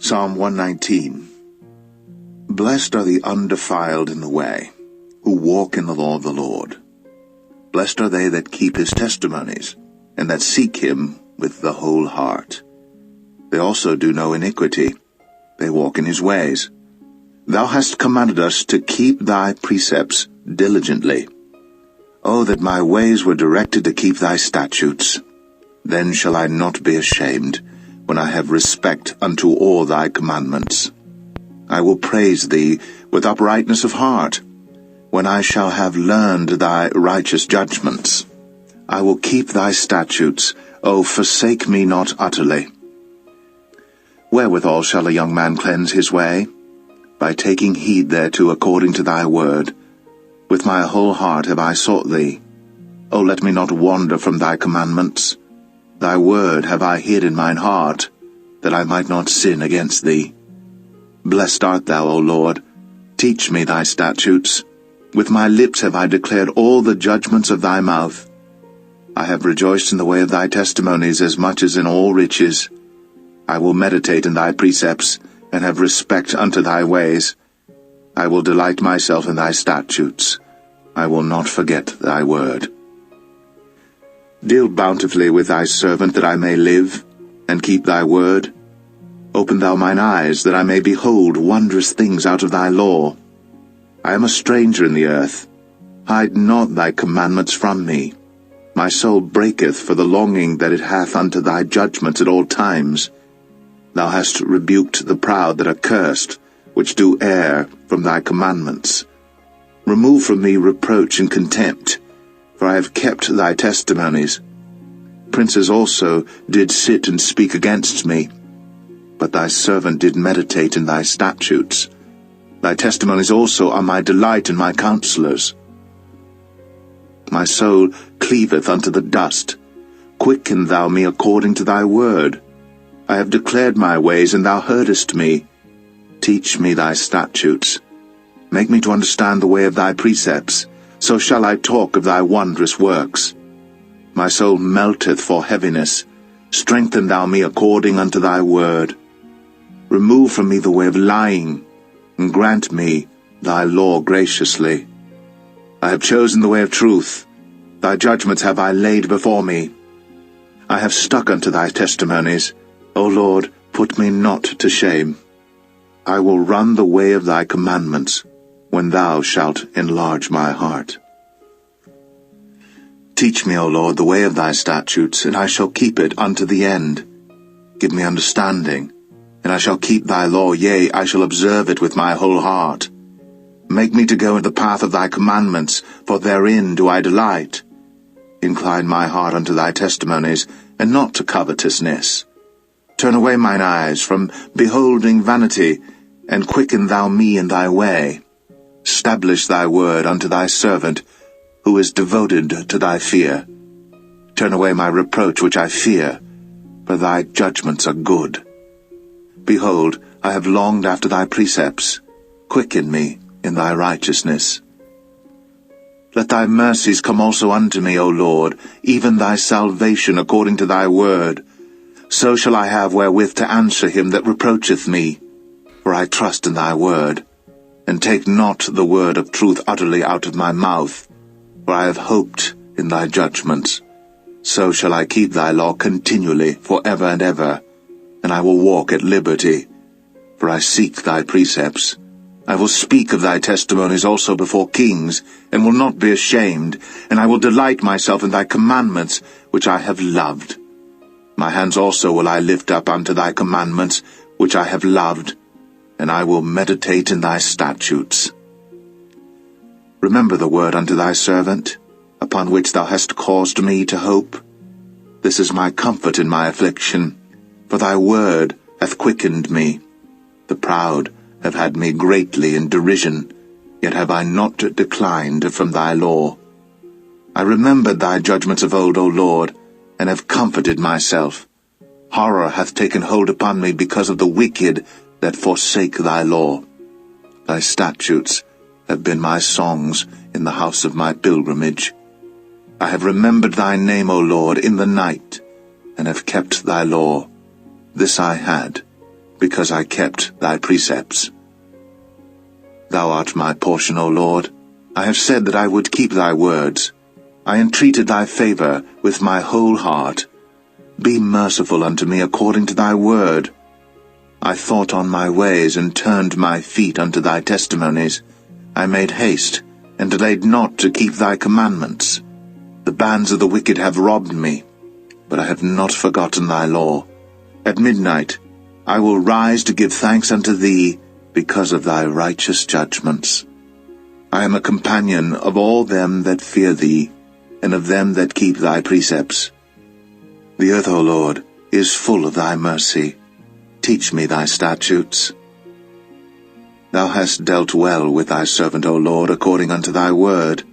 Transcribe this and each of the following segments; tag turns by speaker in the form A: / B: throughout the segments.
A: Psalm 119. Blessed are the undefiled in the way, who walk in the law of the Lord. Blessed are they that keep his testimonies, and that seek him with the whole heart. They also do no iniquity. They walk in his ways. Thou hast commanded us to keep thy precepts diligently. O that my ways were directed to keep thy statutes! Then shall I not be ashamed, when I have respect unto all thy commandments. I will praise thee with uprightness of heart, when I shall have learned thy righteous judgments. I will keep thy statutes, O forsake me not utterly. Wherewithal shall a young man cleanse his way? By taking heed thereto according to thy word. With my whole heart have I sought thee. O let me not wander from thy commandments. Thy word have I hid in mine heart, that I might not sin against thee. Blessed art thou, O Lord. Teach me thy statutes. With my lips have I declared all the judgments of thy mouth. I have rejoiced in the way of thy testimonies as much as in all riches. I will meditate in thy precepts, and have respect unto thy ways. I will delight myself in thy statutes. I will not forget thy word. Deal bountifully with thy servant, that I may live, and keep thy word. Open thou mine eyes, that I may behold wondrous things out of thy law. I am a stranger in the earth. Hide not thy commandments from me. My soul breaketh for the longing that it hath unto thy judgments at all times. Thou hast rebuked the proud that are cursed, which do err from thy commandments. Remove from me reproach and contempt, for I have kept thy testimonies. Princes also did sit and speak against me, but thy servant did meditate in thy statutes. Thy testimonies also are my delight and my counselors. My soul cleaveth unto the dust. Quicken thou me according to thy word. I have declared my ways, and thou heardest me. Teach me thy statutes. Make me to understand the way of thy precepts. So shall I talk of thy wondrous works. My soul melteth for heaviness. Strengthen thou me according unto thy word. Remove from me the way of lying, and grant me thy law graciously. I have chosen the way of truth. Thy judgments have I laid before me. I have stuck unto thy testimonies. O Lord, put me not to shame. I will run the way of thy commandments, when thou shalt enlarge my heart. Teach me, O Lord, the way of thy statutes, and I shall keep it unto the end. Give me understanding, and I shall keep thy law, yea, I shall observe it with my whole heart. Make me to go in the path of thy commandments, for therein do I delight. Incline my heart unto thy testimonies, and not to covetousness. Turn away mine eyes from beholding vanity, and quicken thou me in thy way. Stablish thy word unto thy servant, who is devoted to thy fear. Turn away my reproach which I fear, for thy judgments are good. Behold, I have longed after thy precepts. Quicken me in thy righteousness. Let thy mercies come also unto me, O Lord, even thy salvation according to thy word. So shall I have wherewith to answer him that reproacheth me. For I trust in thy word, and take not the word of truth utterly out of my mouth, for I have hoped in thy judgments. So shall I keep thy law continually for ever and ever, and I will walk at liberty, for I seek thy precepts. I will speak of thy testimonies also before kings, and will not be ashamed, and I will delight myself in thy commandments, which I have loved. My hands also will I lift up unto thy commandments, which I have loved, and I will meditate in thy statutes. Remember the word unto thy servant, upon which thou hast caused me to hope. This is my comfort in my affliction, for thy word hath quickened me. The proud have had me greatly in derision, yet have I not declined from thy law. I remembered thy judgments of old, O Lord, and have comforted myself. Horror hath taken hold upon me because of the wicked that forsake thy law. Thy statutes have been my songs in the house of my pilgrimage. I have remembered thy name, O Lord, in the night, and have kept thy law. This I had, because I kept thy precepts. Thou art my portion, O Lord. I have said that I would keep thy words. I entreated thy favour with my whole heart. Be merciful unto me according to thy word. I thought on my ways, and turned my feet unto thy testimonies. I made haste, and delayed not to keep thy commandments. The bands of the wicked have robbed me, but I have not forgotten thy law. At midnight I will rise to give thanks unto thee, because of thy righteous judgments. I am a companion of all them that fear thee, and of them that keep thy precepts. The earth, O Lord, is full of thy mercy. Teach me thy statutes. Thou hast dealt well with thy servant, O Lord, according unto thy word.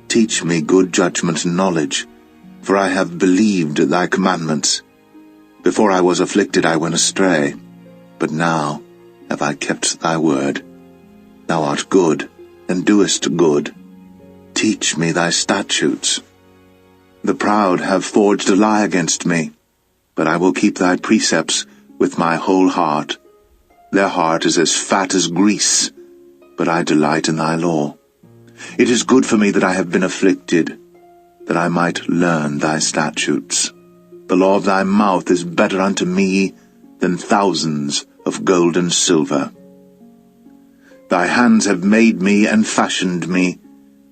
A: Teach me good judgment and knowledge, for I have believed thy commandments. Before I was afflicted I went astray, but now have I kept thy word. Thou art good, and doest good. Teach me thy statutes. The proud have forged a lie against me, but I will keep thy precepts with my whole heart. Their heart is as fat as grease, but I delight in thy law. It is good for me that I have been afflicted, that I might learn thy statutes. The law of thy mouth is better unto me than thousands of gold and silver. Thy hands have made me and fashioned me.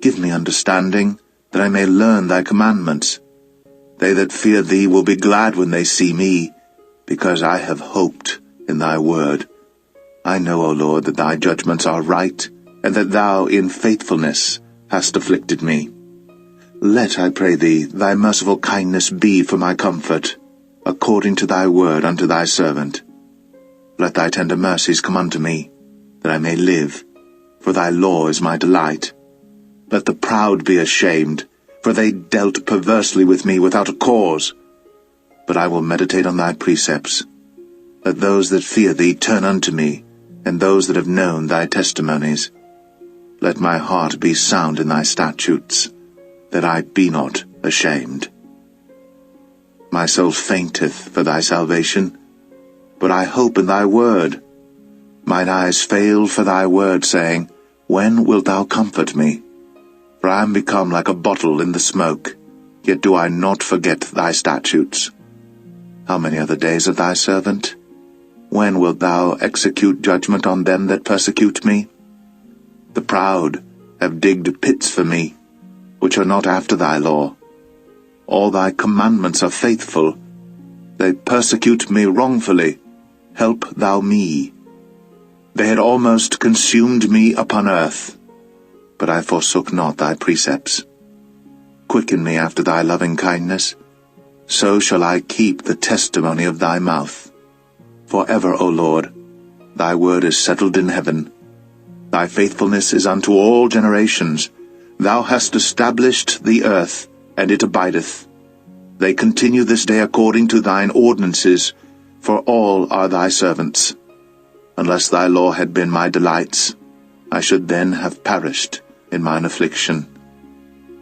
A: Give me understanding, that I may learn thy commandments. They that fear thee will be glad when they see me, because I have hoped in thy word. I know, O Lord, that thy judgments are right, and that thou in faithfulness hast afflicted me. Let, I pray thee, thy merciful kindness be for my comfort, according to thy word unto thy servant. Let thy tender mercies come unto me, that I may live, for thy law is my delight. Let the proud be ashamed, for they dealt perversely with me without a cause. But I will meditate on thy precepts. Let those that fear thee turn unto me, and those that have known thy testimonies. Let my heart be sound in thy statutes, that I be not ashamed. My soul fainteth for thy salvation, but I hope in thy word. Mine eyes fail for thy word, saying, When wilt thou comfort me? For I am become like a bottle in the smoke, yet do I not forget thy statutes. How many are the days of thy servant? When wilt thou execute judgment on them that persecute me? The proud have digged pits for me, which are not after thy law. All thy commandments are faithful. They persecute me wrongfully. Help thou me. They had almost consumed me upon earth, but I forsook not thy precepts. Quicken me after thy loving kindness, so shall I keep the testimony of thy mouth. For ever, O Lord, thy word is settled in heaven. Thy faithfulness is unto all generations. Thou hast established the earth, and it abideth. They continue this day according to thine ordinances, for all are thy servants. Unless thy law had been my delights, I should then have perished in mine affliction.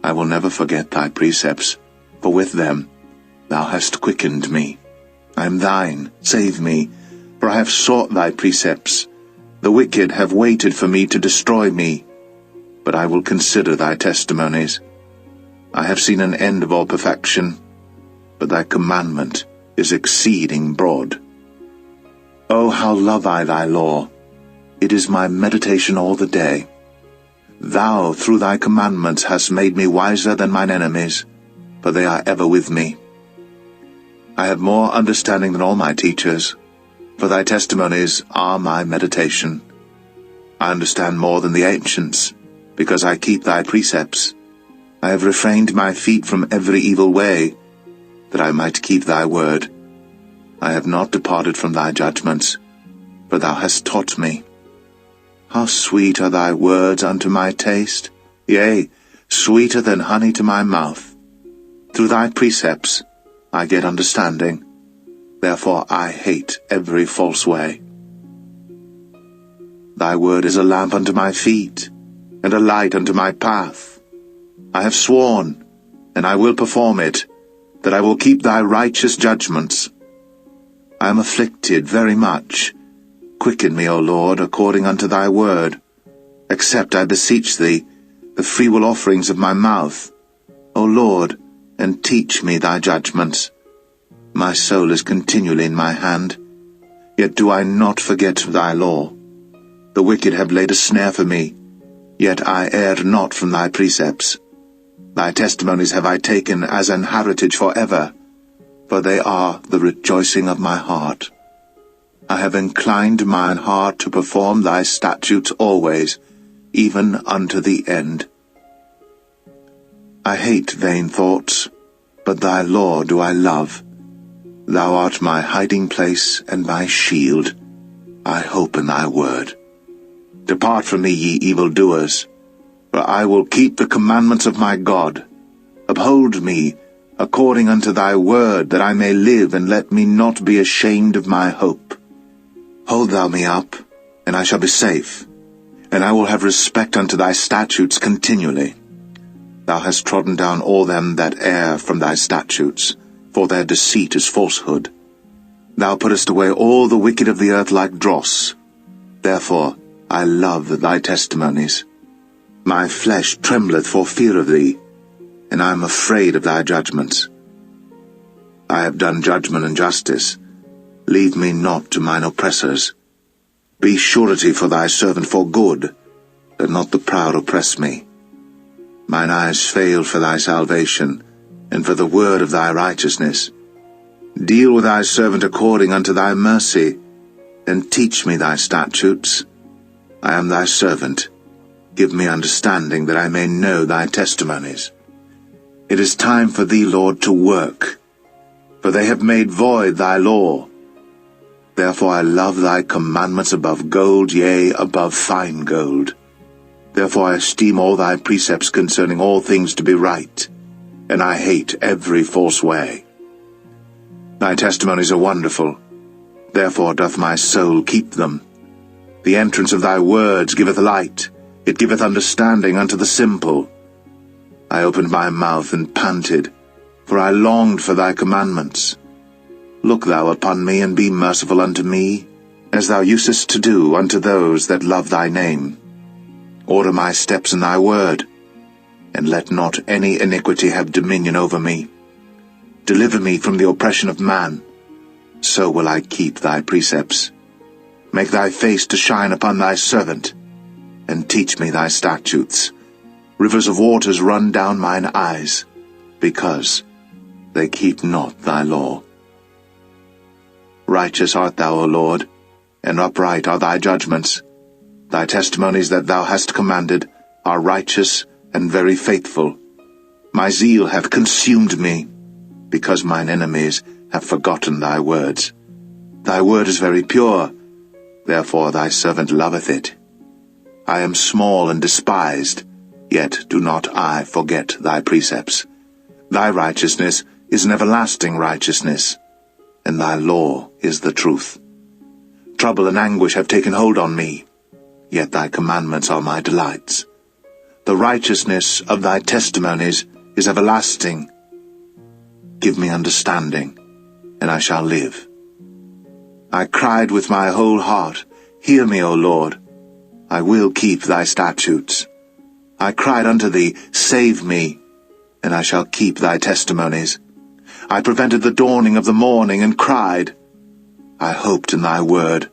A: I will never forget thy precepts, for with them thou hast quickened me. I am thine, save me, for I have sought thy precepts. The wicked have waited for me to destroy me, but I will consider thy testimonies. I have seen an end of all perfection, but thy commandment is exceeding broad. O how love I thy law! It is my meditation all the day. Thou through thy commandments hast made me wiser than mine enemies, for they are ever with me. I have more understanding than all my teachers, for thy testimonies are my meditation. I understand more than the ancients, because I keep thy precepts. I have refrained my feet from every evil way, that I might keep thy word. I have not departed from thy judgments, for thou hast taught me. How sweet are thy words unto my taste, yea, sweeter than honey to my mouth. Through thy precepts I get understanding, therefore I hate every false way. Thy word is a lamp unto my feet, and a light unto my path. I have sworn, and I will perform it, that I will keep thy righteous judgments. I am afflicted very much. Quicken me, O Lord, according unto thy word. Accept, I beseech thee, the freewill offerings of my mouth. O Lord, and teach me thy judgments. My soul is continually in my hand, yet do I not forget thy law. The wicked have laid a snare for me, yet I erred not from thy precepts. Thy testimonies have I taken as an heritage for ever, for they are the rejoicing of my heart. I have inclined mine heart to perform thy statutes always, even unto the end. I hate vain thoughts, but thy law do I love. Thou art my hiding place and my shield. I hope in thy word. Depart from me, ye evildoers, for I will keep the commandments of my God. Uphold me according unto thy word, that I may live, and let me not be ashamed of my hope. Hold thou me up, and I shall be safe, and I will have respect unto thy statutes continually. Thou hast trodden down all them that err from thy statutes, for their deceit is falsehood. Thou puttest away all the wicked of the earth like dross. Therefore I love thy testimonies. My flesh trembleth for fear of thee, and I am afraid of thy judgments. I have done judgment and justice. Leave me not to mine oppressors. Be surety for thy servant for good, that not the proud oppress me. Mine eyes fail for thy salvation, and for the word of thy righteousness. Deal with thy servant according unto thy mercy, and teach me thy statutes. I am thy servant. Give me understanding, that I may know thy testimonies. It is time for thee, Lord, to work, for they have made void thy law. Therefore I love thy commandments above gold, yea, above fine gold. Therefore I esteem all thy precepts concerning all things to be right, and I hate every false way. Thy testimonies are wonderful, therefore doth my soul keep them. The entrance of thy words giveth light, it giveth understanding unto the simple. I opened my mouth and panted, for I longed for thy commandments. Look thou upon me, and be merciful unto me, as thou usest to do unto those that love thy name. Order my steps in thy word, and let not any iniquity have dominion over me. Deliver me from the oppression of man, so will I keep thy precepts. Make thy face to shine upon thy servant, and teach me thy statutes. Rivers of waters run down mine eyes, because they keep not thy law. Righteous art thou, O Lord, and upright are thy judgments. Thy testimonies that thou hast commanded are righteous and very faithful. My zeal hath consumed me, because mine enemies have forgotten thy words. Thy word is very pure, therefore thy servant loveth it. I am small and despised, yet do not I forget thy precepts. Thy righteousness is an everlasting righteousness, and thy law is the truth. Trouble and anguish have taken hold on me, yet thy commandments are my delights. The righteousness of thy testimonies is everlasting. Give me understanding, and I shall live. I cried with my whole heart, Hear me, O Lord. I will keep thy statutes. I cried unto thee, Save me, and I shall keep thy testimonies. I prevented the dawning of the morning, and cried. I hoped in thy word.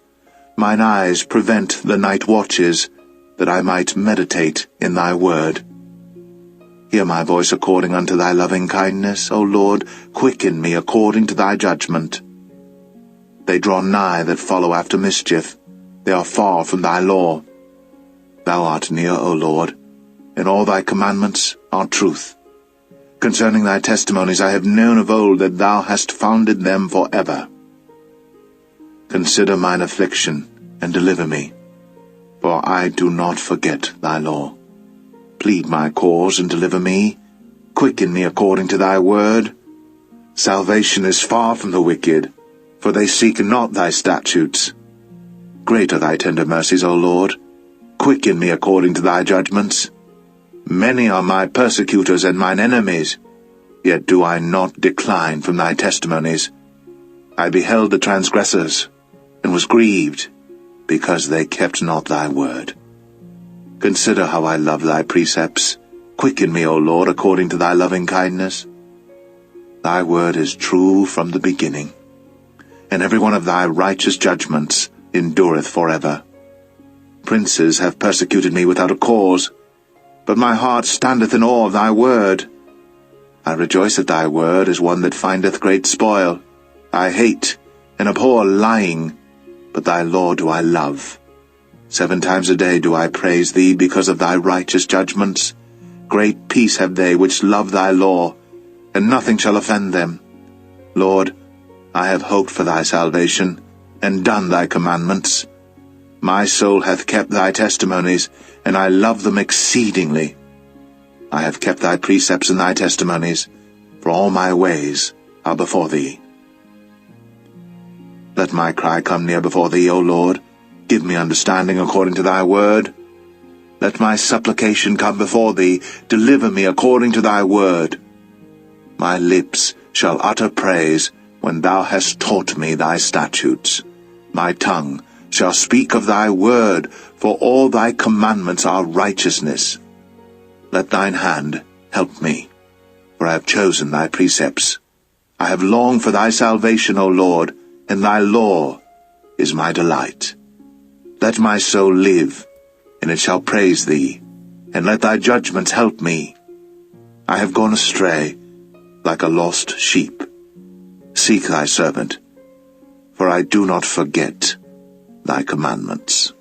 A: Mine eyes prevent the night watches, that I might meditate in thy word. Hear my voice according unto thy loving kindness, O Lord, quicken me according to thy judgment. They draw nigh that follow after mischief, they are far from thy law. Thou art near, O Lord, and all thy commandments are truth. Concerning thy testimonies I have known of old that thou hast founded them for ever. Consider mine affliction, and deliver me, for I do not forget thy law. Plead my cause, and deliver me. Quicken me according to thy word. Salvation is far from the wicked, for they seek not thy statutes. Great are thy tender mercies, O Lord. Quicken me according to thy judgments. Many are my persecutors and mine enemies, yet do I not decline from thy testimonies. I beheld the transgressors, and was grieved, because they kept not thy word. Consider how I love thy precepts. Quicken me, O Lord, according to thy loving kindness. Thy word is true from the beginning, and every one of thy righteous judgments endureth forever. Princes have persecuted me without a cause, but my heart standeth in awe of thy word. I rejoice at thy word as one that findeth great spoil. I hate and abhor lying, but thy law do I love. 7 times a day do I praise thee because of thy righteous judgments. Great peace have they which love thy law, and nothing shall offend them. Lord, I have hoped for thy salvation, and done thy commandments. My soul hath kept thy testimonies, and I love them exceedingly. I have kept thy precepts and thy testimonies, for all my ways are before thee. Let my cry come near before thee, O Lord. Give me understanding according to thy word. Let my supplication come before thee. Deliver me according to thy word. My lips shall utter praise when thou hast taught me thy statutes. My tongue shall speak of thy word, for all thy commandments are righteousness. Let thine hand help me, for I have chosen thy precepts. I have longed for thy salvation, O Lord, and thy law is my delight. Let my soul live, and it shall praise thee, and let thy judgments help me. I have gone astray, like a lost sheep. Seek thy servant, for I do not forget thy commandments.